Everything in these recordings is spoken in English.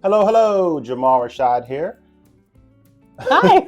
Hello, Jamal Rashad here. Hi.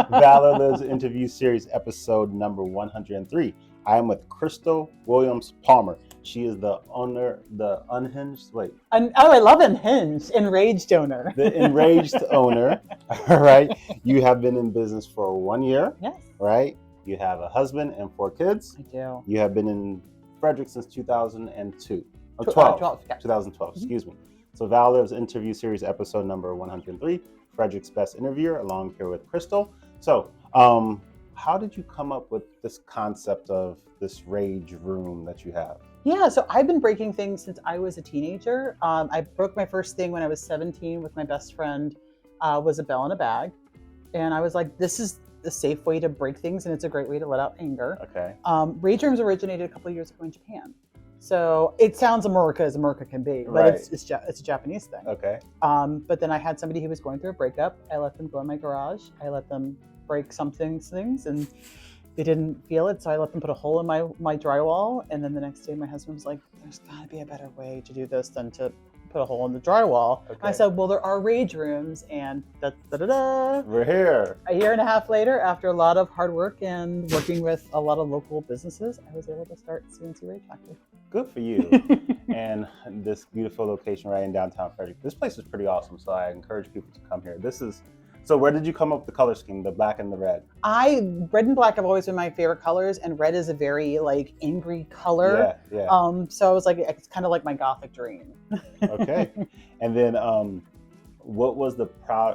Valorlives Interview Series, episode number 103. I am with Crystal Williams Palmer. She is the owner, the unhinged, I love enraged owner. The enraged owner. All right. You have been in business for 1 year. Yes. Right. You have a husband and 4 kids. I do. You have been in Frederick since 2002. 2012, excuse me. So Valorlives Interview Series, episode number 103, Frederick's Best Interviewer, along here with Crystal. So how did you come up with this concept of this rage room that you have? Yeah, so I've been breaking things since I was a teenager. I broke my first thing when I was 17 with my best friend, was a bell in a bag. And I was like, this is a safe way to break things, and it's a great way to let out anger. Okay. Rage rooms originated a couple of years ago in Japan. So it sounds America as America can be, but Right. it's a Japanese thing. Okay. But then I had somebody who was going through a breakup. I let them go in my garage. I let them break some things, and they didn't feel it. So I let them put a hole in my drywall. And then the next day my husband was like, there's gotta be a better way to do this than to put a hole in the drywall. Okay. I said, well, there are rage rooms, and We're here. A year and a half later, after a lot of hard work and working with a lot of local businesses, I was able to start C&C Rage Factory. Good for you. And this beautiful location right in downtown Frederick. This place is pretty awesome, so I encourage people to come here. So where did you come up with the color scheme, the black and the red? Red and black have always been my favorite colors, and red is a very angry color. Yeah. So I was like, it's kind of like my gothic dream. Okay. And then what was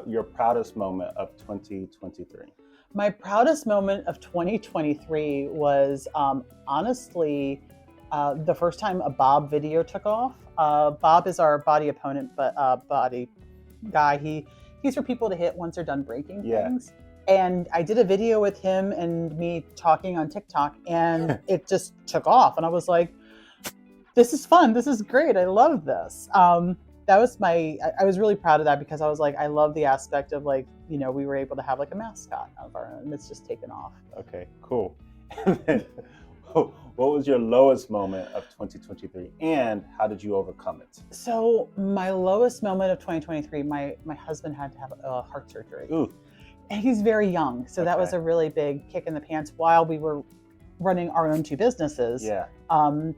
your proudest moment of 2023? My proudest moment of 2023 was honestly the first time a Bob video took off. Bob is our body opponent, but body guy. He's for people to hit once they're done breaking things. And I did a video with him and me talking on TikTok, and it just took off. And I was like, this is fun. This is great. I love this. That was I was really proud of that, because I was like, I love the aspect of we were able to have a mascot of our own, and it's just taken off. Okay, cool. And then, what was your lowest moment of 2023, and how did you overcome it? So my lowest moment of 2023, my husband had to have a heart surgery. Ooh. And he's very young. So that was a really big kick in the pants while we were running our own 2 businesses. Yeah.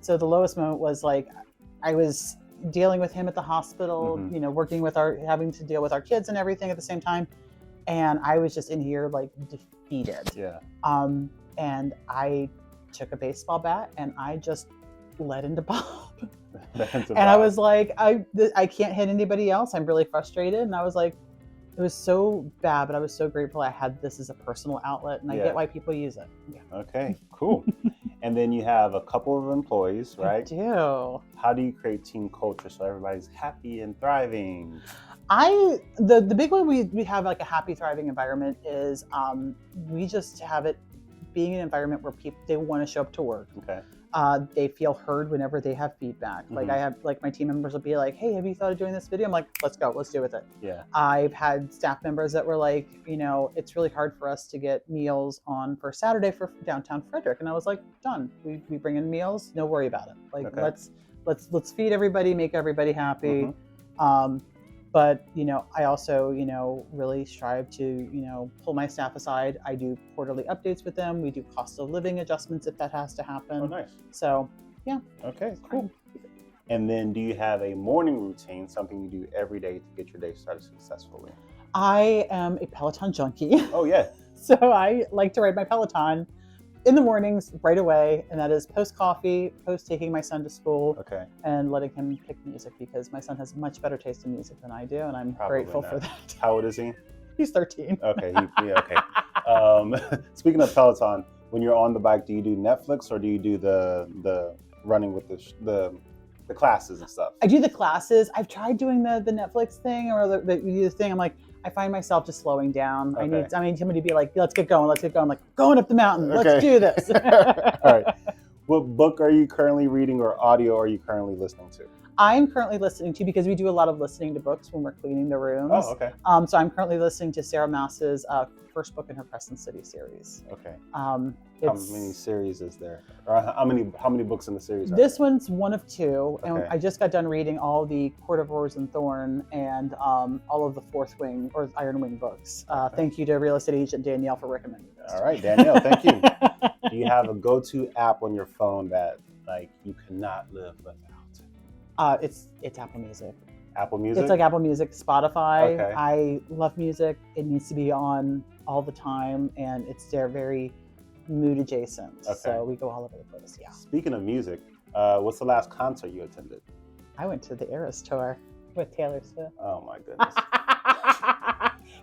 So the lowest moment was I was dealing with him at the hospital, working with having to deal with our kids and everything at the same time. And I was just in here defeated. Yeah. And I took a baseball bat and I just led into Bob. And I was like, I can't hit anybody else. I'm really frustrated. And I was like, it was so bad, but I was so grateful I had this as a personal outlet, and I get why people use it. Yeah. Okay, cool. And then you have a couple of employees, right? I do. How do you create team culture so everybody's happy and thriving? The big way we have a happy, thriving environment is we just have it being an environment where people, they want to show up to work. Okay. They feel heard whenever they have feedback. I have my team members will be like, hey, have you thought of doing this video? I'm like, let's go, let's do with it. Yeah. I've had staff members that were like, it's really hard for us to get meals on for Saturday for downtown Frederick. And I was like, done. We bring in meals, no worry about it. Okay. Let's feed everybody, make everybody happy. But, I also, really strive to, pull my staff aside. I do quarterly updates with them. We do cost of living adjustments if that has to happen. Oh, nice. So, yeah. Okay, cool. And then do you have a morning routine, something you do every day to get your day started successfully? I am a Peloton junkie. Oh, yeah. So I like to ride my Peloton in the mornings right away, and that is post coffee, post taking my son to school, and letting him pick music, because my son has much better taste in music than I do, and I'm grateful for that. How old is he? He's 13. Okay, okay. Speaking of Peloton, when you're on the bike, do you do Netflix or do you do the running with the classes and stuff? I do the classes. I've tried doing the Netflix thing or the thing. I'm like, I find myself just slowing down. Okay. I need somebody to be like, let's get going. I'm like, going up the mountain. Let's do this. All right. What book are you currently reading or audio are you currently listening to? I'm currently listening to, because we do a lot of listening to books when we're cleaning the rooms. Oh, okay. So I'm currently listening to Sarah Maas's first book in her Crescent City series. Okay. How many series is there? Or how many books in the series? This one's one of two, and Okay. I just got done reading all the Court of Rose and Thorn and all of the Fourth Wing or Iron Wing books. Okay. Thank you to real estate agent Danielle for recommending this. All right, Danielle, thank you. Do you have a go-to app on your phone that like you cannot live without? It's Apple Music. Apple Music? It's like Apple Music, Spotify. Okay. I love music. It needs to be on all the time, and they're very mood adjacent. Okay. So we go all over the place. Yeah. Speaking of music, what's the last concert you attended? I went to the Eras tour with Taylor Swift. Oh my goodness.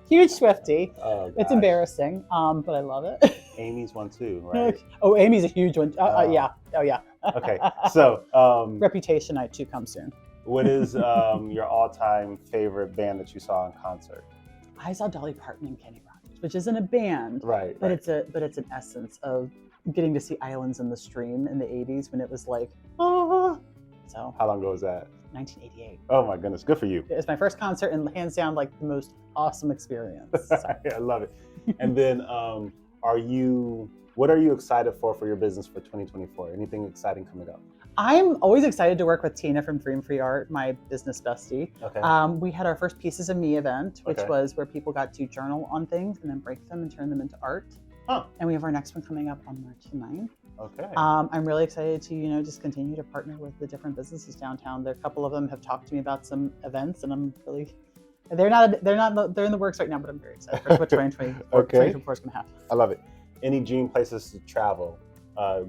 Huge Swiftie. Oh, it's embarrassing, but I love it. Amy's one too, right? Oh, Amy's a huge one. Yeah. Oh yeah. Okay. So Reputation night 2 comes soon. What is your all-time favorite band that you saw in concert? I saw Dolly Parton and Kenny Rogers, which isn't a band, right? But it's an essence of getting to see Islands in the Stream in the 80s when it was like, oh. So how long ago was that? 1988. Oh my goodness, good for you. It was my first concert and hands down like the most awesome experience. So. I love it. And then what are you excited for your business for 2024? Anything exciting coming up? I'm always excited to work with Tina from Dream Free Art, my business bestie. Okay. We had our first Pieces of Me event, which was where people got to journal on things and then break them and turn them into art. Huh. And we have our next one coming up on March 9th. Okay. I'm really excited to, just continue to partner with the different businesses downtown. There, a couple of them have talked to me about some events, and I'm really, they're in the works right now, but I'm very excited for what 2024 is going to have. I love it. Any dream places to travel?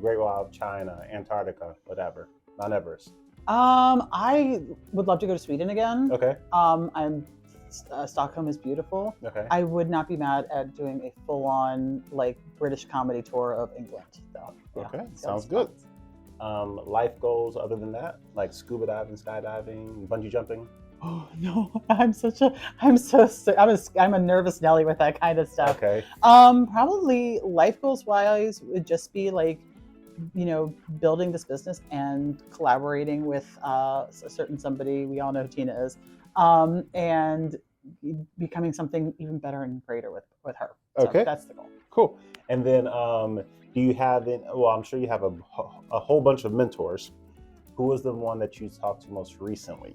Great Wall of China, Antarctica, whatever. Mount Everest. I would love to go to Sweden again. Okay. Stockholm is beautiful. Okay. I would not be mad at doing a full-on like British comedy tour of England, though. Okay, sounds good. Life goals other than that, like scuba diving, skydiving, bungee jumping. Oh no, I'm a nervous Nelly with that kind of stuff. Okay. Probably life goals wise would just be like, building this business and collaborating with a certain somebody, we all know who Tina is, and becoming something even better and greater with her. So okay. That's the goal. Cool. And then do you have I'm sure you have a whole bunch of mentors. Who was the one that you talked to most recently?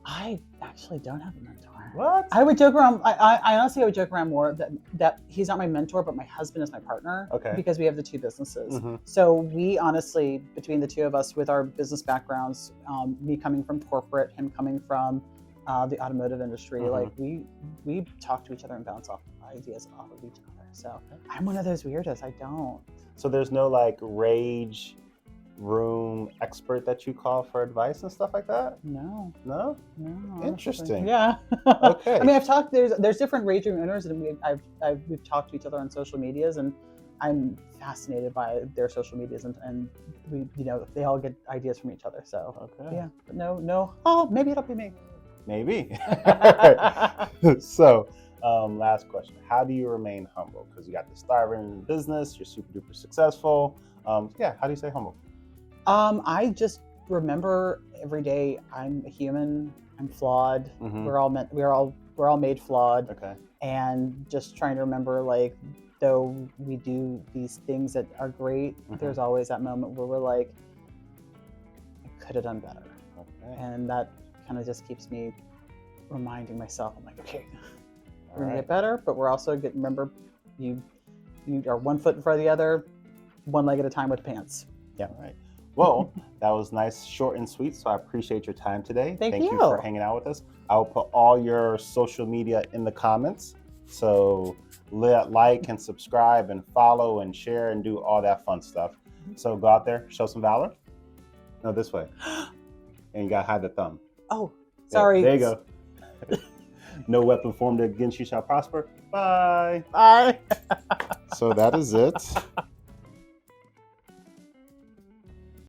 I actually don't have a mentor. What? I would joke around. I honestly would joke around more that he's not my mentor, but my husband is my partner. Okay. Because we have the two businesses. Mm-hmm. So we honestly, between the two of us, with our business backgrounds, me coming from corporate, him coming from the automotive industry, mm-hmm. like we talk to each other and bounce off ideas off of each other. So I'm one of those weirdos. I don't. So there's no like rage room expert that you call for advice and stuff like that? No. Interesting. Yeah. Okay. I mean, I've talked. There's different rage room owners, and we've talked to each other on social medias, and I'm fascinated by their social medias, and we they all get ideas from each other. So yeah, but no. Oh, maybe it'll be me. Maybe. So, last question: how do you remain humble? Because you got this thriving business, you're super duper successful. How do you stay humble? I just remember every day I'm a human. I'm flawed. Mm-hmm. We're all made flawed. Okay. And just trying to remember, like, though we do these things that are great, mm-hmm. there's always that moment where we're like, I could have done better. Okay. And that kind of just keeps me reminding myself, I'm like, okay, we're gonna get better, but we're also remember, you are 1 foot in front of the other, one leg at a time with pants. Yeah. All right. Well, that was nice, short and sweet. So I appreciate your time today. Thank you for hanging out with us. I will put all your social media in the comments. So like and subscribe and follow and share and do all that fun stuff. So go out there, show some valor. No, this way. And you got to hide the thumb. Oh, sorry. There you go. No weapon formed against you shall prosper. Bye. Bye. So that is it.